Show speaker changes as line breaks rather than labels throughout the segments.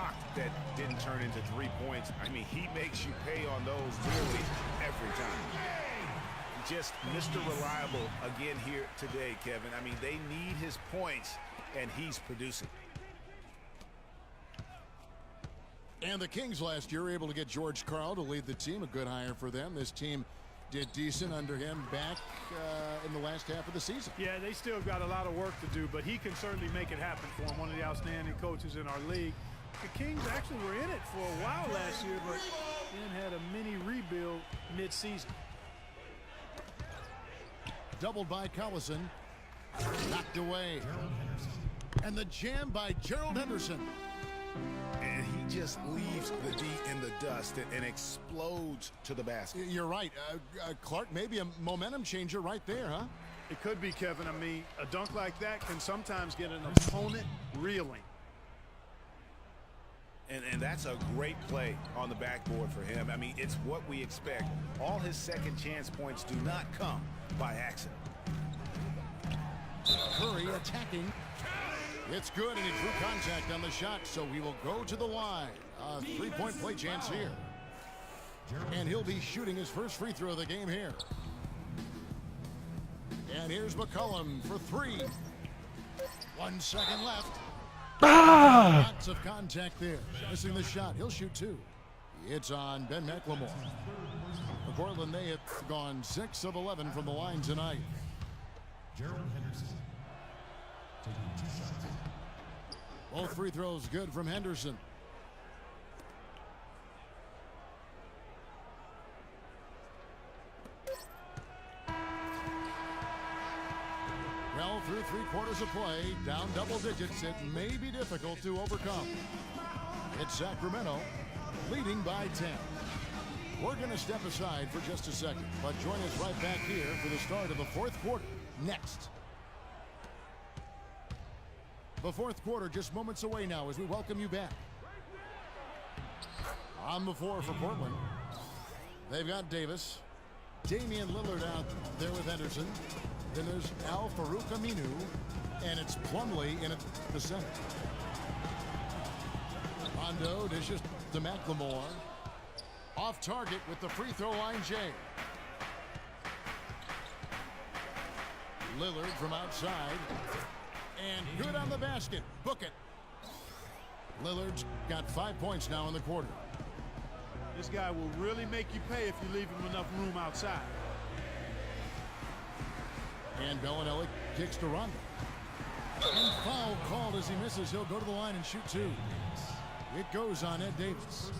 shocked that didn't turn into 3 points. I mean, he makes you pay on those nearly every time. Just Mr. Reliable again here today, Kevin. I mean, they need his points, and he's producing.
And the Kings last year were able to get George Karl to lead the team. A good hire for them. This team did decent under him back in the last half of the season.
Yeah, they still got a lot of work to do, but he can certainly make it happen for them. One of the outstanding coaches in our league. The Kings actually were in it for a while last year, but then had a mini rebuild mid-season.
Doubled by Collison. Knocked away. And the jam by Gerald Henderson.
And he just leaves the D in the dust and explodes to the basket.
You're right. Clark, maybe a momentum changer right there, huh?
It could be, Kevin. I mean, a dunk like that can sometimes get an opponent reeling.
And that's a great play on the backboard for him. I mean, it's what we expect. All his second chance points do not come by accident.
Curry attacking. It's good, and he drew contact on the shot, so he will go to the line. A three-point play chance here. And he'll be shooting his first free throw of the game here. And here's McCollum for three. 1 second left. Lots of contact there. Missing the shot. He'll shoot two. It's on Ben McLemore. For Portland, they have gone 6 of 11 from the line tonight.
Gerald Henderson taking 2 shots.
Both free throws good from Henderson. Well, through 3 quarters of play, down double digits, it may be difficult to overcome. It's Sacramento leading by 10. We're going to step aside for just a second, but join us right back here for the start of the 4th quarter next. The 4th quarter just moments away now as we welcome you back. On the floor for Portland, they've got Davis, Damian Lillard out there with Henderson. Then there's Al-Farouq Aminu, and it's Plumlee in the center. Rondo dishes to McLemore. Off target with the free throw line, Jay. Lillard from outside. And good on the basket. Book it. Lillard's got 5 points now in the quarter.
This guy will really make you pay if you leave him enough room outside.
And Bellinelli kicks to Rondo. And foul called as he misses. He'll go to the line and shoot two. It goes on Ed Davis.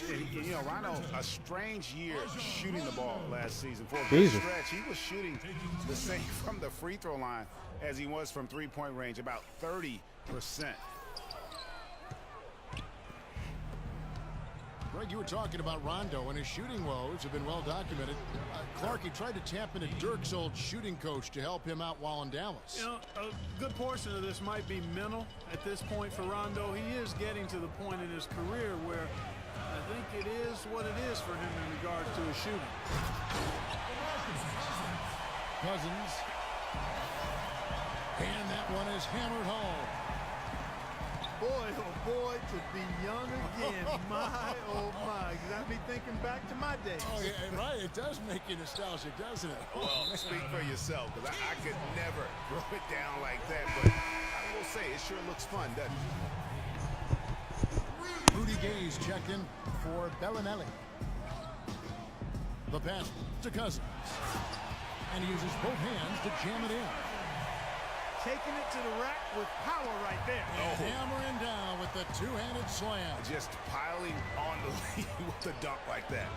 You know, Rondo, a strange year shooting the ball last season. For a good stretch, he was shooting the same from the free throw line as he was from three-point range, about 30%.
Greg, you were talking about Rondo, and his shooting woes have been well documented. Clark, he tried to tap into Dirk's old shooting coach to help him out while in Dallas.
You know, a good portion of this might be mental at this point for Rondo. He is getting to the point in his career where I think it is what it is for him in regards to his shooting.
Cousins. And that one is hammered home.
Boy, oh boy, to be young again. My, oh my. Got me thinking back to my days.
Oh, yeah, right. It does make you nostalgic, doesn't it?
Well, speak for yourself, because I could never throw it down like that. But I will say, it sure looks fun, doesn't it?
Rudy Gay's checked in for Bellinelli. The pass to Cousins. And he uses both hands to jam it in.
Taking it to the rack with power right there.
And hammering down with the two-handed slam.
Just piling on the lead with a dunk like that.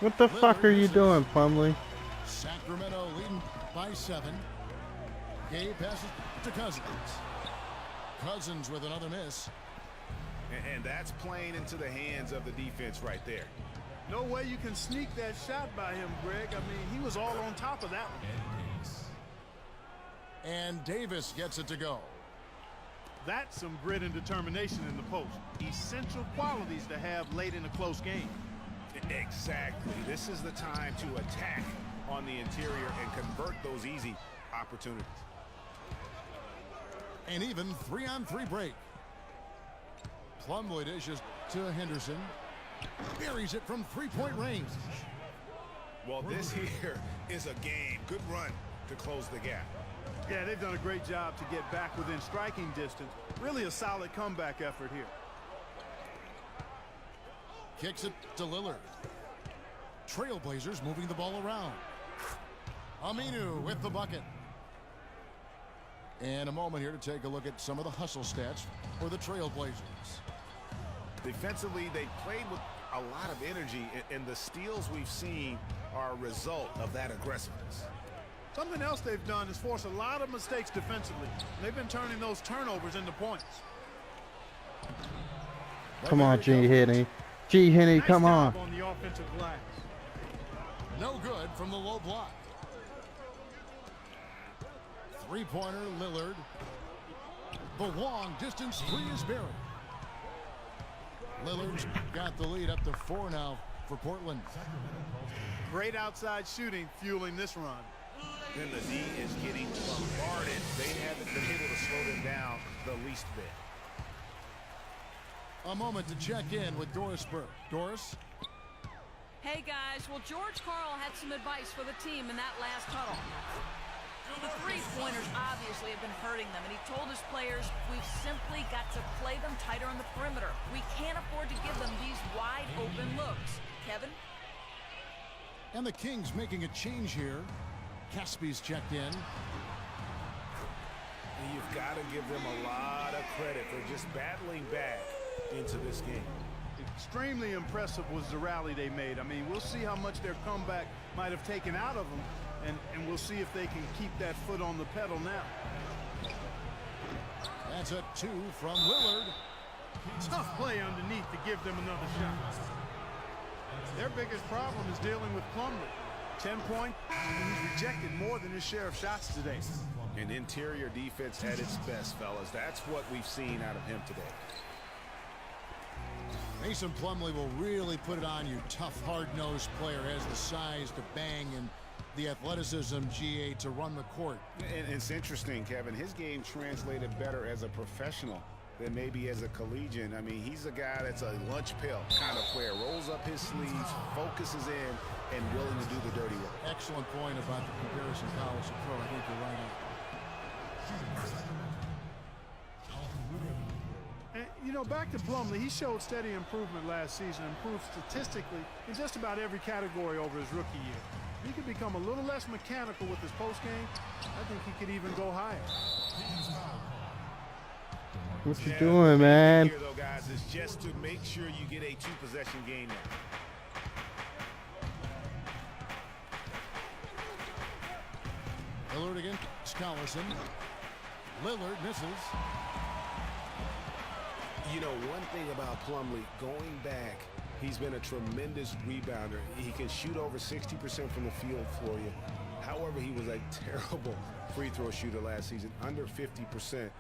What the fuck are you doing, Plumlee?
Sacramento leading by 7. Gay passes to Cousins. Cousins with another miss.
And that's playing into the hands of the defense right there.
No way you can sneak that shot by him, Greg. I mean, he was all on top of that one.
And Davis gets it to go.
That's some grit and determination in the post. Essential qualities to have late in a close game.
Exactly. This is the time to attack on the interior and convert those easy opportunities.
An even 3-on-3 break. Plumlee dishes to Henderson. Buries it from three-point range.
Well, this here is a game. Good run to close the gap.
Yeah, they've done a great job to get back within striking distance. Really a solid comeback effort here.
Kicks it to Lillard. Trailblazers moving the ball around. Aminu with the bucket. And a moment here to take a look at some of the hustle stats for the Trailblazers.
Defensively, they played with a lot of energy, and the steals we've seen are a result of that aggressiveness.
Something else they've done is force a lot of mistakes defensively. They've been turning those turnovers into points.
Come on, G. Henny. G. Henny,
Nice
come on.
job on the offensive glass.
No good from the low block. Three-pointer, Lillard. The long distance three is buried. Lillard's got the lead up to 4 now for Portland.
Great outside shooting fueling this run.
And the D is getting bombarded. They haven't been able to slow them down the least bit.
A moment to check in with Doris Burke. Doris?
Hey guys, well George Karl had some advice for the team in that last huddle. The three-pointers obviously have been hurting them, and he told his players, we've simply got to play them tighter on the perimeter. We can't afford to give them these wide-open looks. Kevin?
And the Kings making a change here. Caspi's checked in.
You've got to give them a lot of credit for just battling back into this game.
Extremely impressive was the rally they made. I mean, we'll see how much their comeback might have taken out of them, and we'll see if they can keep that foot on the pedal now.
That's a 2 from Lillard.
Tough play underneath to give them another shot. Their biggest problem is dealing with Plumlee. 10 points, and he's rejected more than his share of shots today.
And interior defense at its best, fellas. That's what we've seen out of him today.
Mason Plumlee will really put it on you. Tough, hard-nosed player. Has the size to bang and the athleticism, GA, to run the court.
And it's interesting, Kevin. His game translated better as a professional than maybe as a collegiate. I mean, he's a guy that's a lunch pail kind of player. Rolls up his sleeves, focuses in, and willing to do the dirty work.
Excellent point about the comparison college to pro. I think you're right on.
And, you know, back to Plumlee, he showed steady improvement last season, improved statistically in just about every category over his rookie year. He could become a little less mechanical with his postgame. I think he could even go higher.
What you doing, man?
Here, though, guys, is just to make sure you get a 2-possession game now.
Lillard against Collison. Lillard misses.
You know, one thing about Plumlee, going back, he's been a tremendous rebounder. He can shoot over 60% from the field for you. However, he was a terrible free throw shooter last season, under 50%,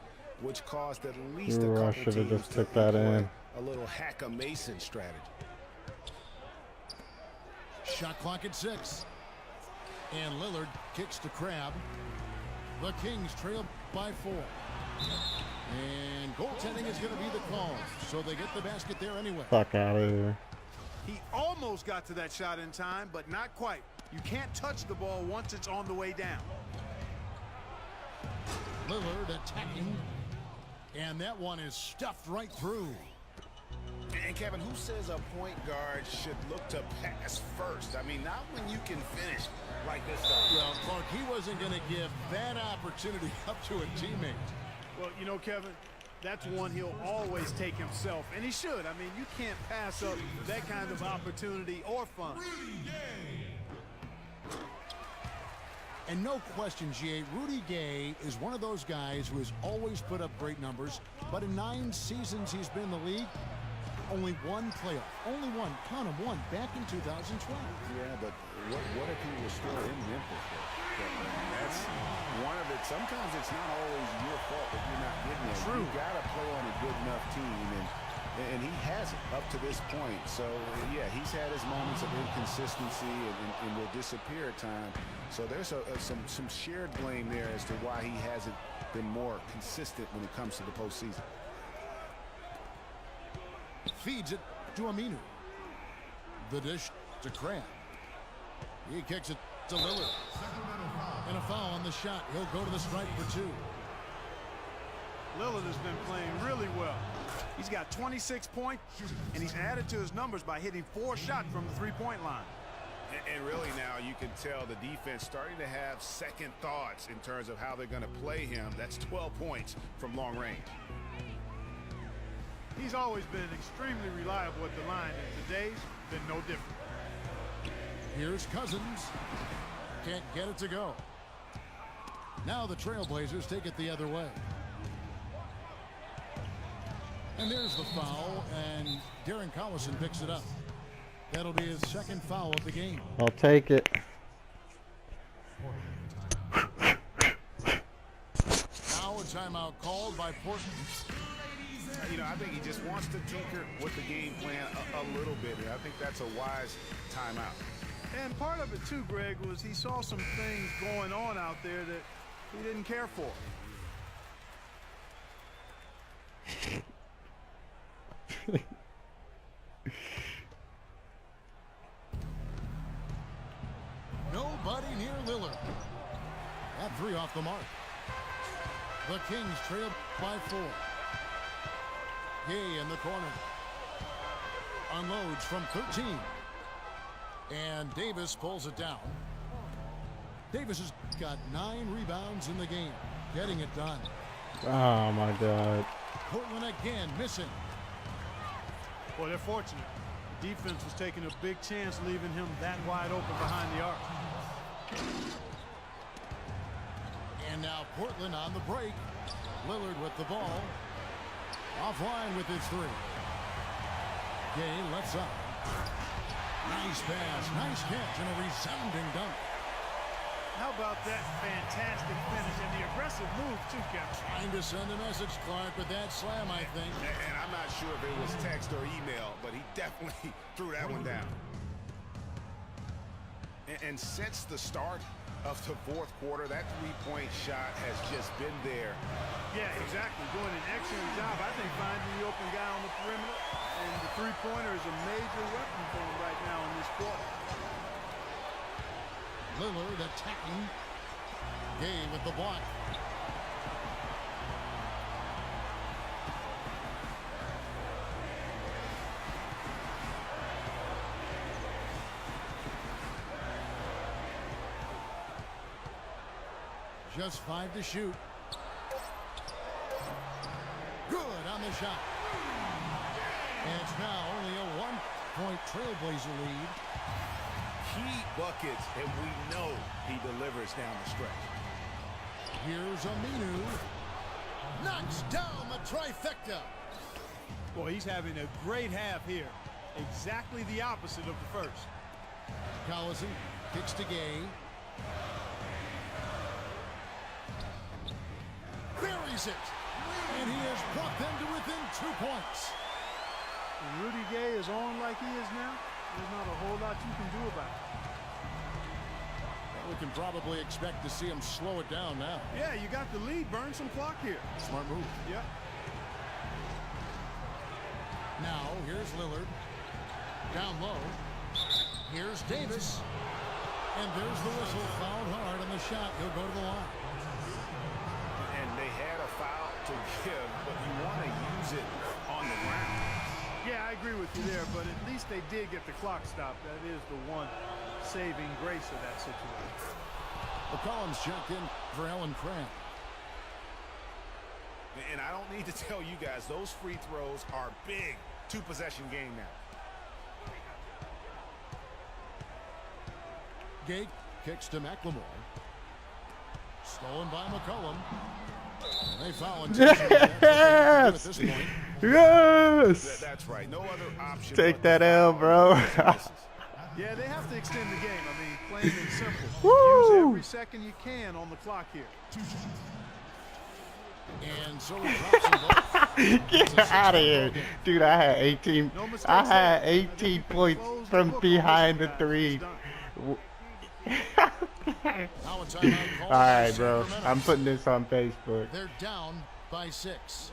which caused at least a couple
should have
teams
just
to
took that
employ
in.
a little hack-a-Mason strategy.
Shot clock at 6. And Lillard kicks to Crabbe. The Kings trail by 4. And goaltending is going to be the call. So they get the basket there anyway.
Fuck out of here.
He almost got to that shot in time, but not quite. You can't touch the ball once it's on the way down.
Lillard attacking. And that one is stuffed right through.
And Kevin, who says a point guard should look to pass first? I mean, not when you can finish like this guy.
Well, Clark, he wasn't going to give that opportunity up to a teammate.
Well, you know, Kevin, that's one he'll always take himself, and he should. I mean, you can't pass up that kind of opportunity or fun.
And no question, GA, Rudy Gay is one of those guys who has always put up great numbers, but in 9 seasons he's been in the league, only one playoff. Only one. Count him, one. Back in 2012.
Yeah, but what if he was still in Memphis? That's one of it. Sometimes it's not always your fault that you're not getting there.
True.
You got to play on a good enough team, and he hasn't up to this point. So, yeah, he's had his moments of inconsistency and will disappear at times. So there's some shared blame there as to why he hasn't been more consistent when it comes to the postseason.
Feeds it to Aminu. The dish to Cram. He kicks it to Lillard. And a foul on the shot. He'll go to the stripe for 2.
Lillard has been playing really well. He's got 26 points, and he's added to his numbers by hitting 4 shots from the three-point line.
And really now you can tell the defense starting to have second thoughts in terms of how they're going to play him. That's 12 points from long range.
He's always been extremely reliable at the line, and today's been no different.
Here's Cousins. Can't get it to go. Now the Trailblazers take it the other way. And there's the foul, and Darren Collison picks it up. That'll be his second foul of the game.
I'll take it.
Now a timeout called by Portland.
You know, I think he just wants to tinker with the game plan a little bit. I think that's a wise timeout.
And part of it too, Greg, was he saw some things going on out there that he didn't care for.
Nobody near Lillard. That 3 off the mark. The Kings trail by 4. Gay in the corner. Unloads from 13. And Davis pulls it down. Davis has got 9 rebounds in the game. Getting it done.
Oh, my God.
Portland again missing.
Well, they're fortunate. The defense was taking a big chance leaving him that wide open behind the arc.
And now Portland on the break. Lillard with the ball. Offline with his 3. Gay left side. Nice pass, nice catch, and a resounding dunk.
How about that fantastic finish and the aggressive move too, Kevin?
Trying to send a message, Clark, with that slam, I think.
And I'm not sure if it was text or email, but he definitely threw that one down. And since the start of the 4th quarter, that 3-point shot has just been there.
Yeah, exactly. Doing an excellent job, I think, finding the open guy on the perimeter. And the three-pointer is a major weapon for him right now in this quarter.
Lillard attacking. Gay with the block. Just 5 to shoot. Good on the shot. And it's now only a 1-point Trailblazer lead.
Key buckets, and we know he delivers down the stretch.
Here's Aminu. Knocks down the trifecta.
Boy, he's having a great half here. Exactly the opposite of the first.
Collison kicks to Gay. Buries it. And he has brought them to within 2 points.
When Rudy Gay is on like he is now, there's not a whole lot you can do about it.
We can probably expect to see him slow it down now.
Yeah, you got the lead. Burn some clock here.
Smart move.
Yep.
Now, here's Lillard. Down low. Here's Davis. And there's the whistle. Fouled hard on the shot. He'll go to the line.
And they had a foul to give, but you want to use it on the ground.
Yeah, I agree with you there, but at least they did get the clock stopped. That is the one saving grace of that situation.
McCollum's checked in for Ellen Cram.
And I don't need to tell you guys, those free throws are big. 2-possession game now.
Gay kicks to McLemore. Stolen by McCollum. And they foul intentionally. At this point.
Yes!
That's right. No other option.
Take that L, bro.
Yeah, they have to extend the game. I mean, plain and simple.
Woo!
Use every second you can on the clock here.
And so he drops them both.
Get out of here. Dude, I had 18.
No mistakes
I had
there.
18 points from behind the 3.
Now a timeout call
All
by
right, bro.
Sacramento.
I'm putting this on Facebook.
They're down by 6.